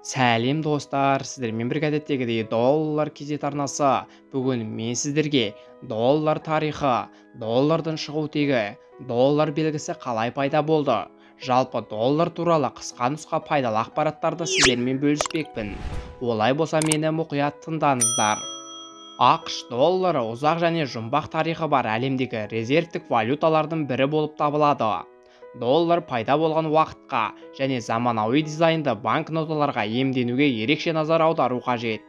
Сәлем достар, сіздермен бірге әдеттегідей доллар кезет арнасы. Бүгін мен сіздерге доллар тарихы, доллардың шығу тегі, доллар белгісі қалай пайда болды, жалпы доллар туралы қысқа нұсқа пайдалы ақпараттарды сіздермен бөліспекпін. Олай болса мені мұқият тыңдаңыздар. ақш доллары ұзақ және жұмбақ тарихы бар әлемдегі резервтік валюталардың бірі болып табылады. Доллар пайда болған уақытқа және заманауи дизайнды банкноталарға иемденуге ерекше назар аудару қажет.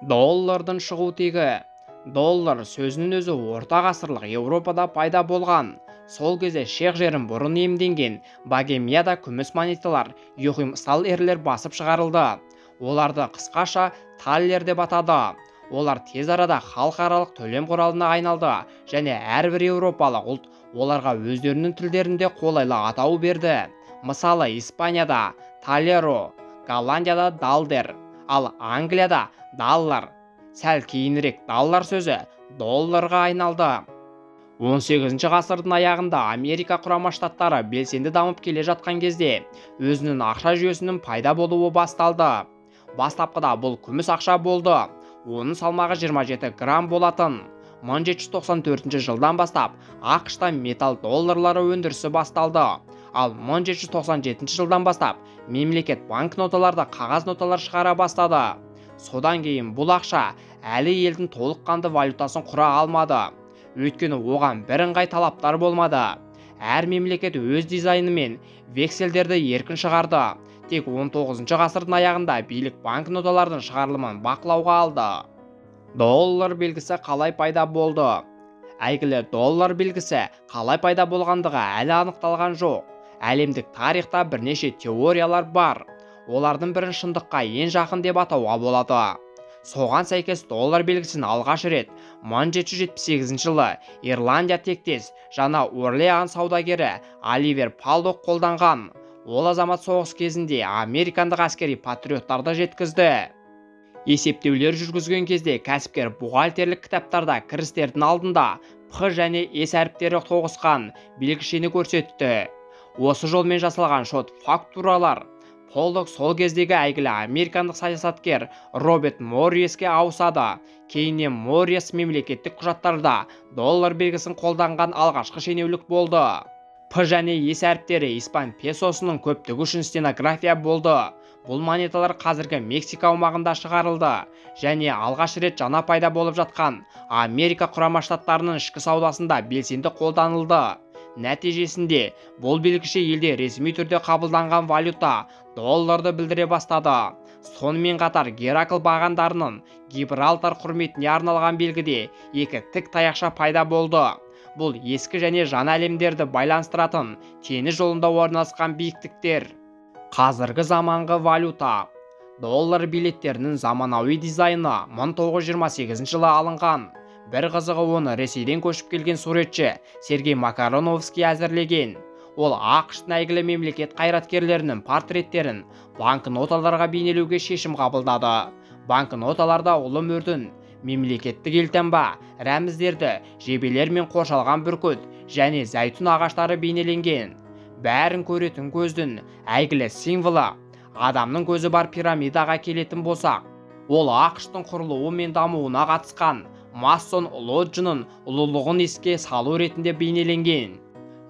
Доллардың шығу тегі. Доллар сөзінің өзі орта ғасырлық Еуропада пайда болған. Сол кезде шех жерін бұрын иемденген Богемияда күміс монеталар Йохим Сталлерлер басып шығарылды. Оларды қысқаша таллер деп атады. Олар тез арада халықаралық төлем құралына айналды және әрбір еуропалық ұлт оларға өздерінің тілдерінде қолайлы атау берді. Мысалы, Испанияда талеро, Голландияда далдер, ал Англияда даллар. Сәл кейінірек даллар сөзі долларға айналды. 18 ғасырдың аяғында Америка құрама штаттары белсенді дамып келе жатқан кезде өзінің ақша жүйесінің пайда болуы басталды. Бастапқыда бұл күміс ақша болды. Оның салмағы 27 грамм болатын. 1794 жылдан бастап ақш-та металл долларлары өндірісі басталды. Ал 1797 жылдан бастап мемлекет банкноталарда қағаз ноталар шығара бастады. Содан кейін бұл ақша әлі елдің толыққанды валютасын құра алмады. Өйткені оған бірыңғай талаптар болмады. Әр мемлекет өз дизайны мен вексельдерді еркін шығарды. Тек 19 ғасырдың аяғында билік банкноталардың шығарылымын бақылауға алды. Доллар белгісі қалай пайда болды? Әйгілі доллар белгісі қалай пайда болғандығы әлі анықталған жоқ. Әлемдік тарихта бірнеше теориялар бар. Олардың бірін шындыққа ең жақын деп атауға болады. Соған сәйкес доллар белгісін алғаш рет 1778 жылы Ирландия тектес жаңа Орлеан саудагері Оливер Палдок қолданған. Ол азамат соғыс кезінде американдық әскери патриоттарды жеткізді. Есептеулер жүргізген кезде кәсіпкер бухгалтерлік кітаптарда кірістердің алдында П және С әріптері тоғысқан белгішені көрсетті. Осы жолмен жасалған шот фактуралар Палдок сол кездегі әйгілі американдық саясаткер Роберт Морриске ауысады. Кейіннен Моррис мемлекеттік құжаттарда доллар белгісін қолданған алғашқы шенеулік болды. П және С әріптері испан песосының көптігі үшін стенография болды. Бұл монеталар қазіргі Мексика аумағында шығарылды және алғаш рет жаңа пайда болып жатқан Америка құрама штаттарының ішкі саудасында белсенді қолданылды. Нәтижесінде бұл белгіше елде ресми түрде қабылданған валюта долларды білдіре бастады. Сонымен қатар Геракл бағандарының Гибралтар құрметіне арналған белгіде екі тік таяқша пайда болды. Бұл ескі және жаңа әлемдерді байланыстыратын теңіз жолында орналасқан биіктіктер. Қазіргі заманғы валюта. Доллар билеттерінің заманауи дизайны 1928 жылы алынған. Бір қызығы оны Ресейден көшіп келген суретші Сергей Макароновский әзірлеген. Ол ақш-тың әйгілі мемлекет қайраткерлерінің портреттерін банкноталарға бейнелеуге шешім қабылдады. Банкноталарда ұлы мөрдің, мемлекеттік елтаңба, рәміздерді, жебелермен қоршалған бүркіт және зәйтүн ағаштары бейнеленген. Бәрін көретін көздің әйгілі символы адамның көзі бар пирамидаға келетін болсақ, ол ақш-тың құрылуы мен дамуына қатысқан Массон лоджының ұлылығын еске салу ретінде бейнеленген.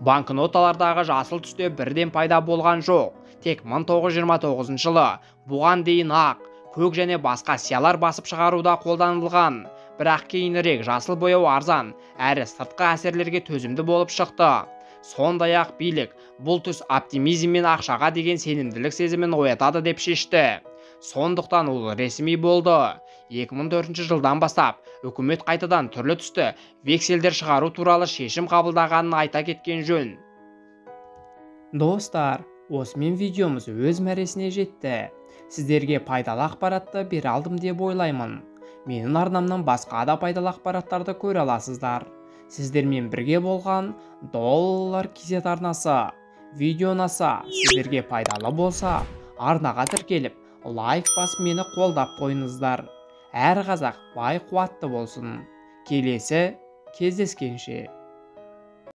Банкноталардағы жасыл түсте бірден пайда болған жоқ. Тек 1929 жылы бұған дейін ақ, көк және басқа сиялар басып шығаруда қолданылған. Бірақ кейінірек жасыл бояу арзан әрі сыртқы әсерлерге төзімді болып шықты. Сондай-ақ билік бұл түс оптимизм мен ақшаға деген сенімділік сезімін оятады деп шешті. Сондықтан ол ресми болды. 2004 жылдан бастап үкімет қайтадан түрлі түсті вексельдер шығару туралы шешім қабылдағанын айта кеткен жөн. Достар, осымен видеомыз өз мәресіне жетті. Сіздерге пайдалы ақпаратты бере алдым деп ойлаймын. Менің арнамнан басқа да пайдалы ақпараттарды көре аласыздар. Сіздермен бірге болған доллар кезет арнасы. Видео ұнаса, сіздерге пайдалы болса, арнаға тіркеліп, лайк басып мені қолдап қойыңыздар. Әр қазақ бай қуатты болсын. Келесі кездескенше.